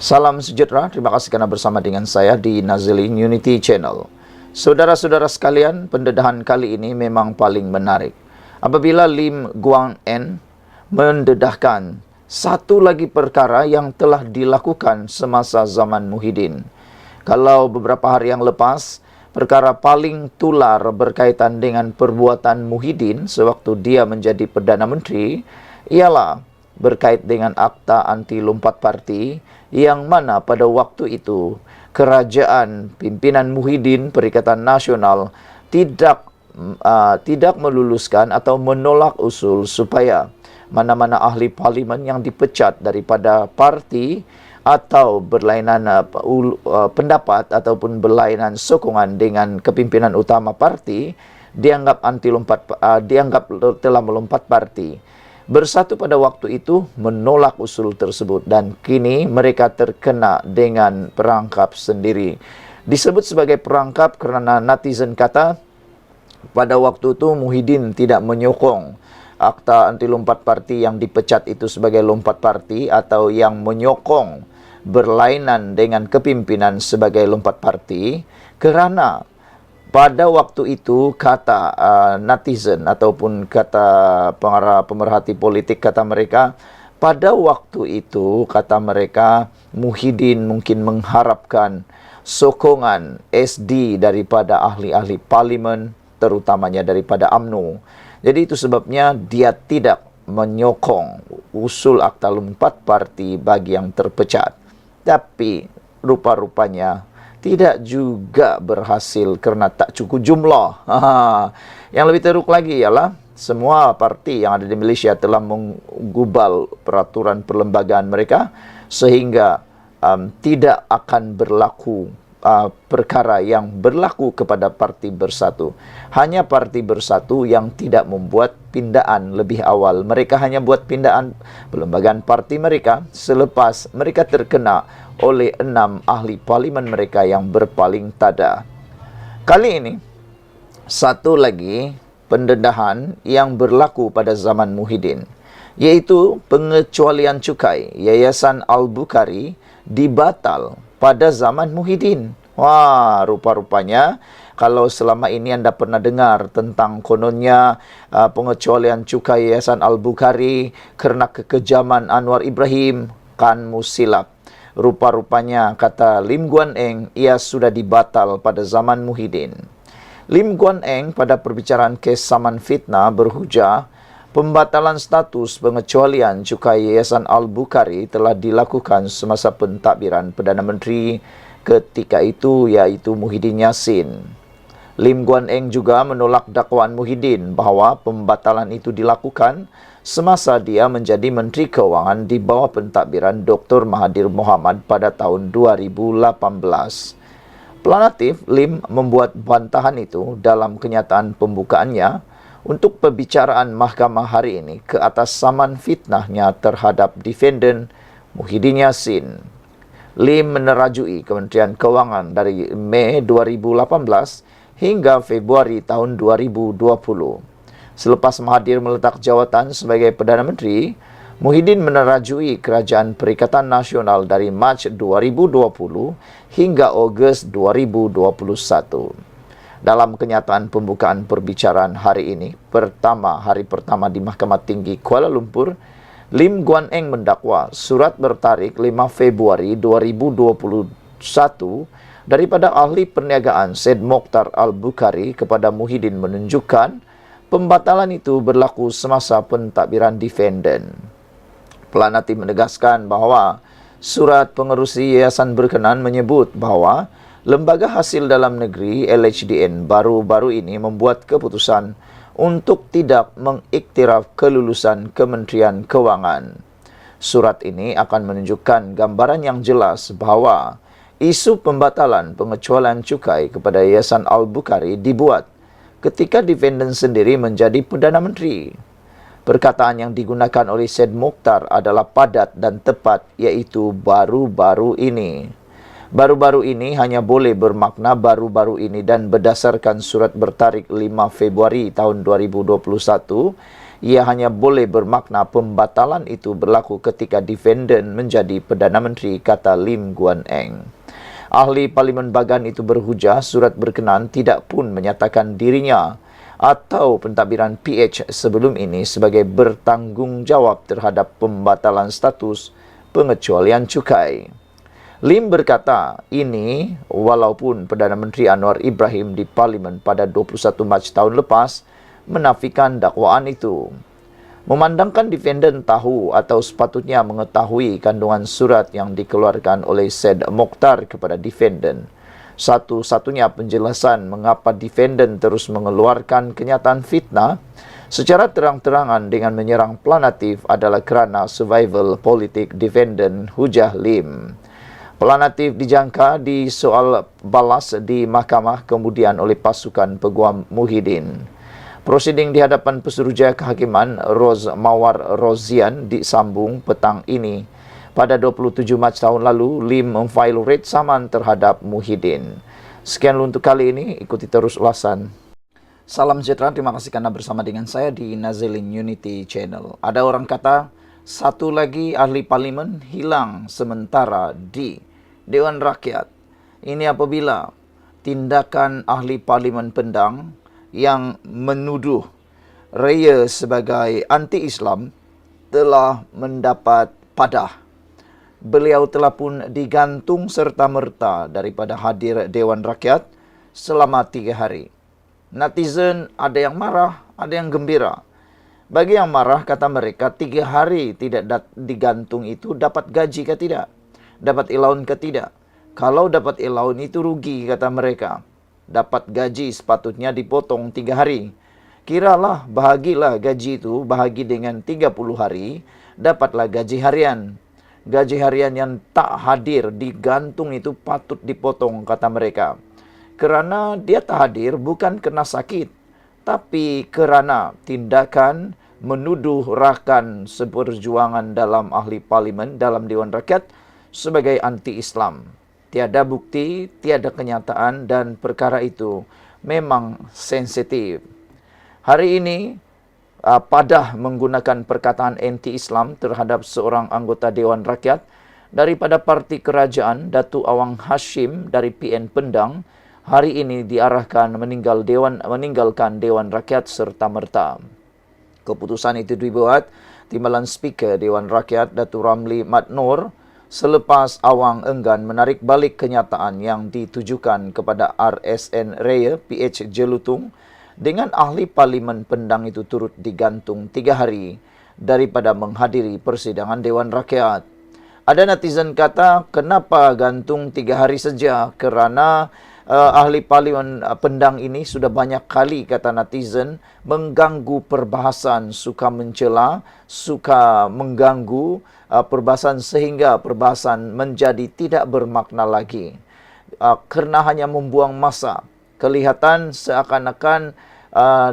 Salam sejahtera, terima kasih kerana bersama dengan saya di Nazilin Unity Channel. Saudara-saudara sekalian, pendedahan kali ini memang paling menarik. Apabila Lim Guan Eng mendedahkan satu lagi perkara yang telah dilakukan semasa zaman Muhyiddin. Kalau beberapa hari yang lepas, perkara paling tular berkaitan dengan perbuatan Muhyiddin sewaktu dia menjadi Perdana Menteri ialah berkait dengan Akta Anti Lompat Parti yang mana pada waktu itu kerajaan pimpinan Muhyiddin Perikatan Nasional tidak meluluskan atau menolak usul supaya mana-mana ahli parlimen yang dipecat daripada parti atau berlainan pendapat ataupun berlainan sokongan dengan kepimpinan utama parti dianggap telah melompat parti. Bersatu pada waktu itu menolak usul tersebut dan kini mereka terkena dengan perangkap sendiri. Disebut sebagai perangkap kerana netizen kata pada waktu itu Muhyiddin tidak menyokong Akta Anti Lompat Parti yang dipecat itu sebagai lompat parti atau yang menyokong berlainan dengan kepimpinan sebagai lompat parti kerana pada waktu itu kata netizen ataupun kata pemerhati politik kata mereka, pada waktu itu kata mereka Muhyiddin mungkin mengharapkan sokongan SD daripada ahli-ahli parlimen terutamanya daripada UMNO. Jadi itu sebabnya dia tidak menyokong usul Akta Lompat Parti bagi yang terpecat. Tapi rupa-rupanya tidak juga berhasil kerana tak cukup jumlah. Yang lebih teruk lagi ialah semua parti yang ada di Malaysia telah menggubal peraturan perlembagaan mereka sehingga tidak akan berlaku perkara yang berlaku kepada Parti Bersatu. Hanya Parti Bersatu yang tidak membuat pindaan lebih awal. Mereka hanya buat pindaan perlembagaan parti mereka selepas mereka terkena oleh 6 ahli parlimen mereka yang berpaling tada. Kali ini, satu lagi pendedahan yang berlaku pada zaman Muhyiddin, iaitu pengecualian cukai Yayasan Al-Bukhari dibatal pada zaman Muhyiddin. Wah, rupa-rupanya kalau selama ini anda pernah dengar tentang kononnya pengecualian cukai Yayasan Al-Bukhari kerana kekejaman Anwar Ibrahim, kanmu silap. Rupa-rupanya kata Lim Guan Eng ia sudah dibatal pada zaman Muhyiddin. Lim Guan Eng pada perbicaraan kes saman fitnah berhujah pembatalan status pengecualian cukai Yayasan Al-Bukhari telah dilakukan semasa pentadbiran Perdana Menteri ketika itu iaitu Muhyiddin Yassin. Lim Guan Eng juga menolak dakwaan Muhyiddin bahawa pembatalan itu dilakukan semasa dia menjadi Menteri Keuangan di bawah pentadbiran Dr. Mahathir Mohamad pada tahun 2018. Planatif, Lim membuat bantahan itu dalam kenyataan pembukaannya untuk perbicaraan mahkamah hari ini ke atas saman fitnahnya terhadap defendant Muhyiddin Yassin. Lim menerajui Kementerian Keuangan dari Mei 2018 hingga Februari tahun 2020. Selepas Mahathir meletak jawatan sebagai Perdana Menteri, Muhyiddin menerajui Kerajaan Perikatan Nasional dari Mac 2020 hingga Ogos 2021. Dalam kenyataan pembukaan perbicaraan hari ini, hari pertama di Mahkamah Tinggi Kuala Lumpur, Lim Guan Eng mendakwa surat bertarikh 5 Februari 2021 daripada ahli perniagaan Syed Mokhtar Al-Bukhari kepada Muhyiddin menunjukkan pembatalan itu berlaku semasa pentadbiran defendant. Pelanati menegaskan bahawa surat pengerusi yayasan berkenaan menyebut bahawa Lembaga Hasil Dalam Negeri LHDN baru-baru ini membuat keputusan untuk tidak mengiktiraf kelulusan Kementerian Keuangan. Surat ini akan menunjukkan gambaran yang jelas bahawa isu pembatalan pengecualian cukai kepada Yayasan Al-Bukhari dibuat ketika defendant sendiri menjadi Perdana Menteri. Perkataan yang digunakan oleh Syed Mokhtar adalah padat dan tepat iaitu baru-baru ini. Baru-baru ini hanya boleh bermakna baru-baru ini dan berdasarkan surat bertarikh 5 Februari tahun 2021, ia hanya boleh bermakna pembatalan itu berlaku ketika defendant menjadi Perdana Menteri, kata Lim Guan Eng. Ahli Parlimen Bagan itu berhujah surat berkenan tidak pun menyatakan dirinya atau pentadbiran PH sebelum ini sebagai bertanggungjawab terhadap pembatalan status pengecualian cukai. Lim berkata ini walaupun Perdana Menteri Anwar Ibrahim di Parlimen pada 21 Mac tahun lepas menafikan dakwaan itu. Memandangkan defendant tahu atau sepatutnya mengetahui kandungan surat yang dikeluarkan oleh Syed Mokhtar kepada defendant. Satu-satunya penjelasan mengapa defendant terus mengeluarkan kenyataan fitnah secara terang-terangan dengan menyerang planatif adalah kerana survival politik defendant, hujah Lim. Planatif dijangka di soal balas di mahkamah kemudian oleh pasukan Peguam Muhyiddin. Prosiding di hadapan Pesuruhjaya Kehakiman Roz Mawar Rozian disambung petang ini. Pada 27 Mac tahun lalu, Lim memfail writ saman terhadap Muhyiddin. Sekian untuk kali ini, ikuti terus ulasan. Salam sejahtera, terima kasih karena bersama dengan saya di Nazilin Unity Channel. Ada orang kata, satu lagi ahli parlimen hilang sementara di Dewan Rakyat. Ini apabila tindakan ahli parlimen Pendang yang menuduh Raya sebagai anti-Islam telah mendapat padah. Beliau telah pun digantung serta-merta daripada hadir Dewan Rakyat selama 3 hari. Netizen ada yang marah, ada yang gembira. Bagi yang marah, kata mereka, 3 hari tidak digantung itu dapat gaji ke tidak? Dapat allowance ke tidak? Kalau dapat allowance itu rugi, kata mereka. Dapat gaji sepatutnya dipotong 3 hari. Kiralah bahagilah gaji itu, bahagi dengan 30 hari, dapatlah gaji harian. Gaji harian yang tak hadir digantung itu patut dipotong, kata mereka. Kerana dia tak hadir bukan kena sakit, tapi kerana tindakan menuduh rakan seperjuangan dalam ahli parlimen dalam Dewan Rakyat sebagai anti-Islam. Tiada bukti, tiada kenyataan dan perkara itu memang sensitif. Hari ini, padah menggunakan perkataan anti-Islam terhadap seorang anggota Dewan Rakyat daripada parti kerajaan, Datuk Awang Hashim dari PN Pendang, hari ini diarahkan meninggalkan Dewan Rakyat serta-merta. Keputusan itu dibuat Timbalan Speaker Dewan Rakyat, Datuk Ramli Mat Noor, selepas Awang enggan menarik balik kenyataan yang ditujukan kepada RSN Raya PH Jelutung dengan ahli parlimen Pendang itu turut digantung 3 hari daripada menghadiri persidangan Dewan Rakyat. Ada netizen kata, kenapa gantung 3 hari saja? Kerana ahli parlimen Pendang ini sudah banyak kali, kata netizen, mengganggu perbahasan, suka mencela, suka mengganggu perbahasan sehingga perbahasan menjadi tidak bermakna lagi. Kerana hanya membuang masa. Kelihatan seakan-akan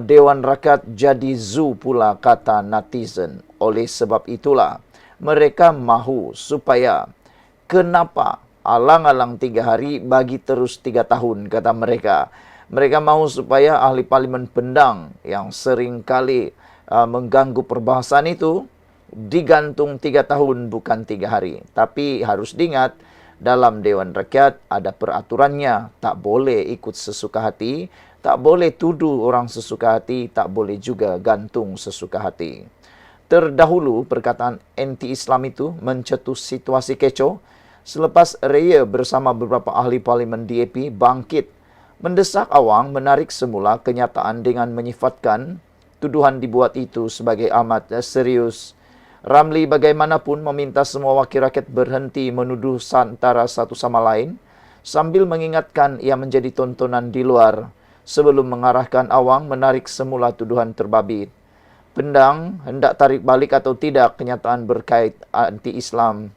Dewan Rakyat jadi zoo pula, kata netizen. Oleh sebab itulah, mereka mahu supaya kenapa alang-alang 3 hari bagi terus 3 tahun, kata mereka. Mereka mahu supaya ahli parlimen Pendang yang sering kali mengganggu perbahasan itu digantung 3 tahun bukan 3 hari. Tapi harus diingat, dalam Dewan Rakyat ada peraturannya. Tak boleh ikut sesuka hati, tak boleh tuduh orang sesuka hati, tak boleh juga gantung sesuka hati. Terdahulu perkataan anti-Islam itu mencetus situasi kecoh selepas Raya bersama beberapa ahli parlimen DAP bangkit mendesak Awang menarik semula kenyataan dengan menyifatkan tuduhan dibuat itu sebagai amat serius. Ramli bagaimanapun meminta semua wakil rakyat berhenti menuduh antara satu sama lain sambil mengingatkan ia menjadi tontonan di luar sebelum mengarahkan Awang menarik semula tuduhan terbabit. Pendang hendak tarik balik atau tidak kenyataan berkait anti-Islam.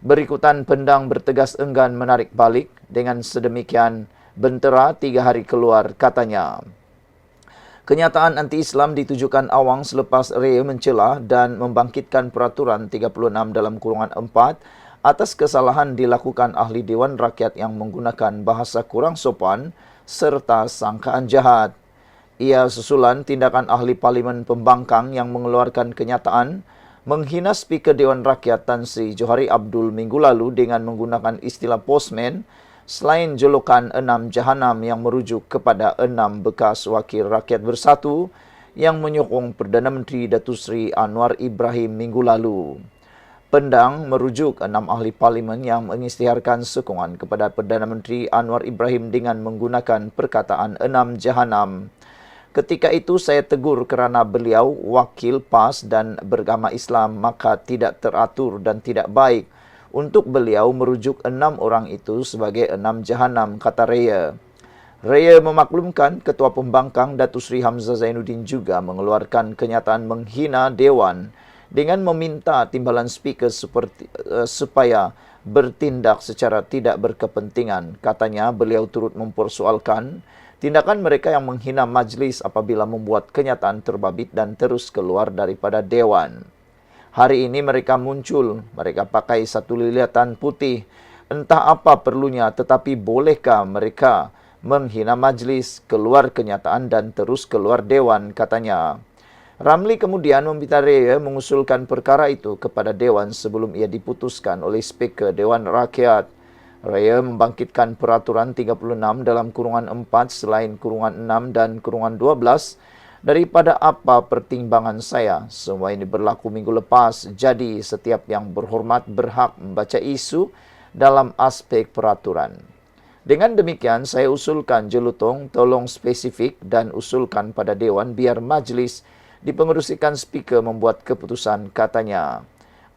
Berikutan Pendang bertegas enggan menarik balik. Dengan sedemikian bentera 3 hari keluar, katanya. Kenyataan anti-Islam ditujukan Awang selepas Raya mencela dan membangkitkan peraturan 36 dalam kurungan 4 atas kesalahan dilakukan ahli Dewan Rakyat yang menggunakan bahasa kurang sopan serta sangkaan jahat. Ia susulan tindakan ahli Parlimen Pembangkang yang mengeluarkan kenyataan menghina Speaker Dewan Rakyat Tan Sri Johari Abdul minggu lalu dengan menggunakan istilah postman selain julukan 6 Jahanam yang merujuk kepada 6 bekas wakil rakyat bersatu yang menyokong Perdana Menteri Datuk Seri Anwar Ibrahim minggu lalu. Pendang merujuk 6 ahli Parlimen yang mengisytiharkan sokongan kepada Perdana Menteri Anwar Ibrahim dengan menggunakan perkataan 6 Jahanam. Ketika itu saya tegur kerana beliau wakil PAS dan beragama Islam, maka tidak teratur dan tidak baik untuk beliau merujuk 6 orang itu sebagai 6 Jahanam, kata Raya. Raya memaklumkan Ketua Pembangkang Datuk Seri Hamzah Zainuddin juga mengeluarkan kenyataan menghina Dewan dengan meminta timbalan speaker supaya bertindak secara tidak berkepentingan. Katanya beliau turut mempersoalkan tindakan mereka yang menghina majlis apabila membuat kenyataan terbabit dan terus keluar daripada Dewan. Hari ini mereka muncul, mereka pakai satu lilatan putih. Entah apa perlunya, tetapi bolehkah mereka menghina majlis, keluar kenyataan dan terus keluar Dewan, katanya. Ramli kemudian meminta Raya mengusulkan perkara itu kepada Dewan sebelum ia diputuskan oleh Speaker Dewan Rakyat. Raya membangkitkan peraturan 36 dalam kurungan 4 selain kurungan 6 dan kurungan 12 daripada apa pertimbangan saya. Semua ini berlaku minggu lepas, jadi setiap yang berhormat berhak membaca isu dalam aspek peraturan. Dengan demikian, saya usulkan jelutong tolong spesifik dan usulkan pada Dewan biar majlis dipengerusikan speaker membuat keputusan, katanya.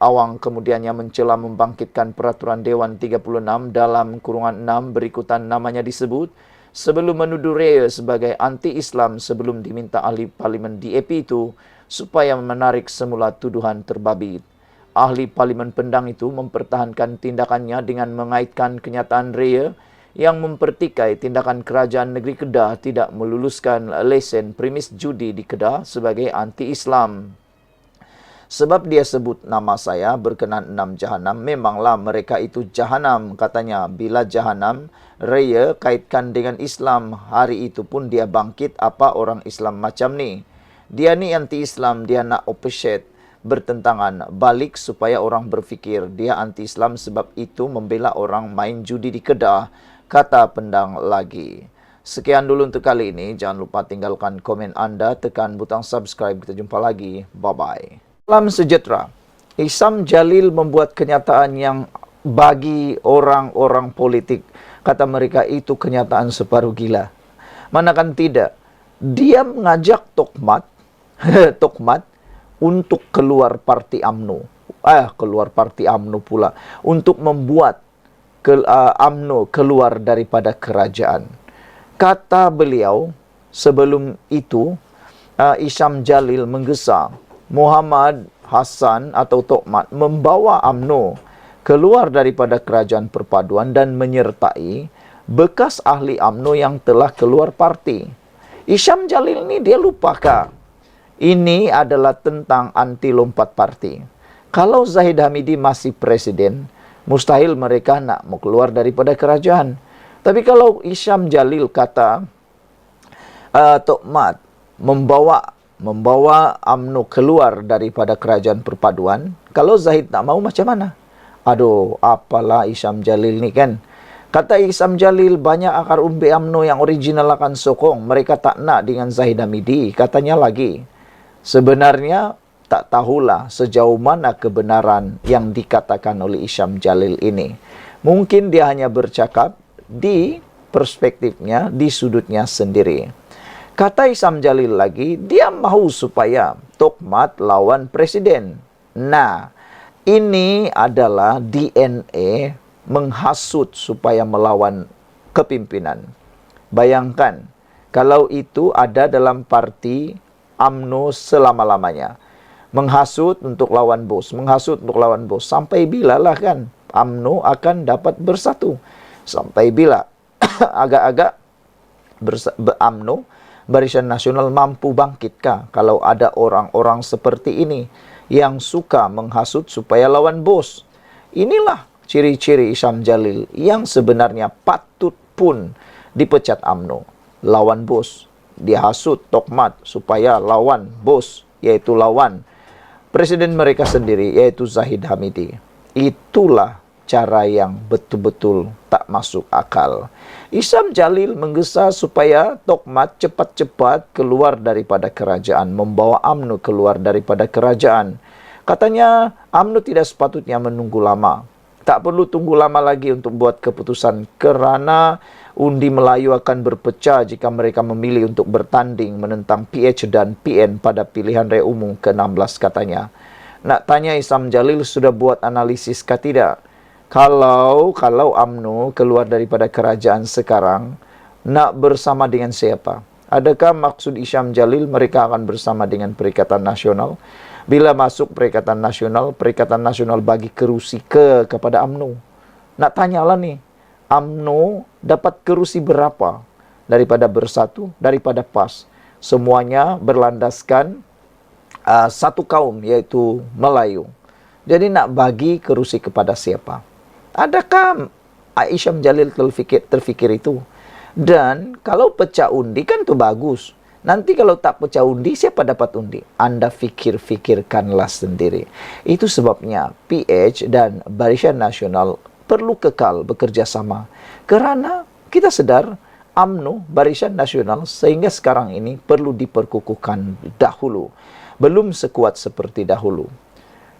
Awang kemudiannya mencela membangkitkan peraturan Dewan 36 dalam kurungan 6 berikutan namanya disebut sebelum menuduh Raya sebagai anti-Islam sebelum diminta ahli Parlimen DAP itu supaya menarik semula tuduhan terbabit. Ahli Parlimen Pendang itu mempertahankan tindakannya dengan mengaitkan kenyataan Raya yang mempertikai tindakan kerajaan negeri Kedah tidak meluluskan lesen premis judi di Kedah sebagai anti-Islam. Sebab dia sebut nama saya berkenan 6 Jahanam, memanglah mereka itu Jahanam, katanya. Bila Jahanam, Raya kaitkan dengan Islam, hari itu pun dia bangkit apa orang Islam macam ni. Dia ni anti-Islam, dia nak opposite, bertentangan, balik supaya orang berfikir dia anti-Islam sebab itu membela orang main judi di Kedah, kata Pendang lagi. Sekian dulu untuk kali ini. Jangan lupa tinggalkan komen anda, tekan butang subscribe. Kita jumpa lagi. Bye-bye. Salam sejahtera. Ihsan Jalil membuat kenyataan yang bagi orang-orang politik, kata mereka itu kenyataan separuh gila. Manakan tidak. Dia mengajak Tokmat, Tokmat untuk keluar parti UMNO. Keluar parti UMNO pula. Untuk membuat UMNO keluar daripada kerajaan. Kata beliau, sebelum itu, Ihsan Jalil menggesa Muhammad Hassan atau Tokmat membawa UMNO keluar daripada kerajaan perpaduan dan menyertai bekas ahli UMNO yang telah keluar parti. Ihsan Jalil ni dia lupakah? Ini adalah tentang anti lompat parti. Kalau Zahid Hamidi masih presiden, mustahil mereka nak mau keluar daripada kerajaan. Tapi kalau Ihsan Jalil kata Tokmat membawa UMNO keluar daripada kerajaan perpaduan, kalau Zahid tak mau macam mana? Aduh, apalah Ihsan Jalil ni kan. Kata Ihsan Jalil, banyak akar umbi UMNO yang original akan sokong. Mereka tak nak dengan Zahid Hamidi. Katanya lagi, sebenarnya tak tahulah sejauh mana kebenaran yang dikatakan oleh Ihsan Jalil ini. Mungkin dia hanya bercakap di perspektifnya, di sudutnya sendiri. Kata Ihsan Jalil lagi, dia mahu supaya Tokmat lawan presiden. Nah, ini adalah DNA menghasut supaya melawan kepimpinan. Bayangkan, kalau itu ada dalam parti UMNO selama-lamanya. Menghasut untuk lawan bos, menghasut untuk lawan bos. Sampai bila lah kan UMNO akan dapat bersatu? Sampai bila agak-agak UMNO Barisan Nasional mampu bangkitkah kalau ada orang-orang seperti ini yang suka menghasut supaya lawan bos? Inilah ciri-ciri Isyam Jalil yang sebenarnya patut pun dipecat UMNO. Lawan bos, dia hasut Tokmat supaya lawan bos, yaitu lawan presiden mereka sendiri, yaitu Zahid Hamidi. Itulah cara yang betul-betul tak masuk akal. Isyam Jalil menggesa supaya Tokmat cepat-cepat keluar daripada kerajaan, membawa UMNO keluar daripada kerajaan. Katanya UMNO tidak sepatutnya menunggu lama. Tak perlu tunggu lama lagi untuk buat keputusan kerana undi Melayu akan berpecah jika mereka memilih untuk bertanding menentang PH dan PN pada pilihan raya umum ke-16 katanya. Nak tanya Isyam Jalil sudah buat analisis kah tidak? Kalau UMNO keluar daripada kerajaan sekarang, nak bersama dengan siapa? Adakah maksud Isyam Jalil mereka akan bersama dengan Perikatan Nasional? Bila masuk Perikatan Nasional bagi kerusi kepada UMNO. Nak tanyalah nih, UMNO dapat kerusi berapa daripada Bersatu, daripada PAS? Semuanya berlandaskan satu kaum, yaitu Melayu. Jadi nak bagi kerusi kepada siapa? Adakah Isyam Jalil terfikir itu? Dan kalau pecah undi kan tu bagus. Nanti kalau tak pecah undi, siapa dapat undi? Anda fikirkanlah sendiri. Itu sebabnya PH dan Barisan Nasional perlu kekal bekerja sama. Kerana kita sedar UMNO, Barisan Nasional sehingga sekarang ini perlu diperkukuhkan dahulu. Belum sekuat seperti dahulu.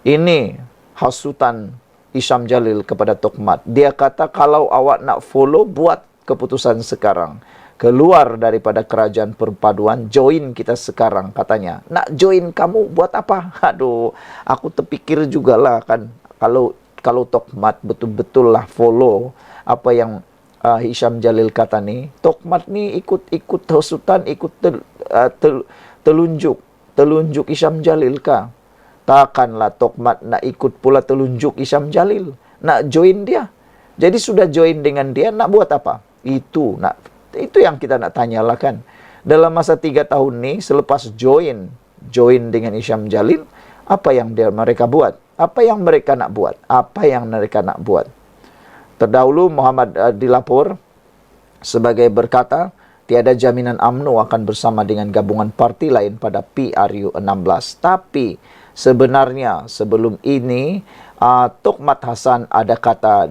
Ini hasutan Isyam Jalil kepada Tokmat. Dia kata kalau awak nak follow, buat keputusan sekarang. Keluar daripada kerajaan perpaduan, join kita sekarang katanya. Nak join kamu buat apa? Aduh, aku terpikir jugalah kan. Kalau Tokmat betul-betul lah follow apa yang Isyam Jalil kata ni. Tokmat ni ikut hasutan, ikut telunjuk Isyam Jalil kah? Takkanlah Tokmat nak ikut pula telunjuk Isyam Jalil. Nak join dia. Jadi sudah join dengan dia, nak buat apa? Itu yang kita nak tanyalah kan. Dalam masa 3 tahun ni, selepas join dengan Isyam Jalil, apa yang mereka buat? Apa yang mereka nak buat? Apa yang mereka nak buat? Terdahulu Muhammad dilapor sebagai berkata, tiada jaminan UMNO akan bersama dengan gabungan parti lain pada PRU 16. Tapi sebenarnya sebelum ini, Tokmat Hasan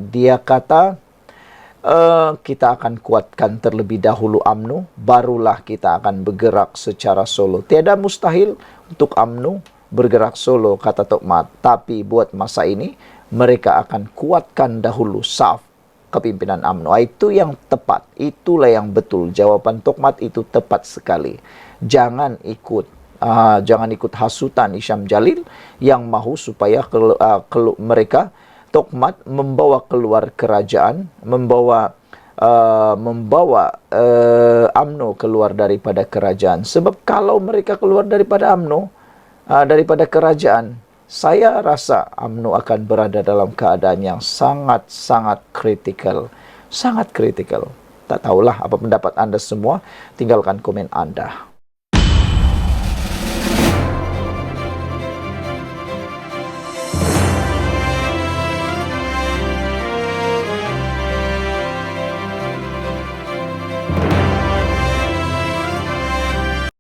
dia kata, kita akan kuatkan terlebih dahulu UMNO, barulah kita akan bergerak secara solo. Tiada mustahil untuk UMNO bergerak solo, kata Tokmat. Tapi buat masa ini, mereka akan kuatkan dahulu saf kepimpinan UMNO. Itu yang tepat, itulah yang betul. Jawaban Tokmat itu tepat sekali. Jangan ikut hasutan Isyam Jalil yang mahu supaya mereka Tokmat membawa keluar kerajaan, membawa UMNO keluar daripada kerajaan. Sebab kalau mereka keluar daripada UMNO, daripada kerajaan, saya rasa UMNO akan berada dalam keadaan yang sangat-sangat kritikal. Sangat kritikal. Tak tahulah apa pendapat anda semua, tinggalkan komen anda.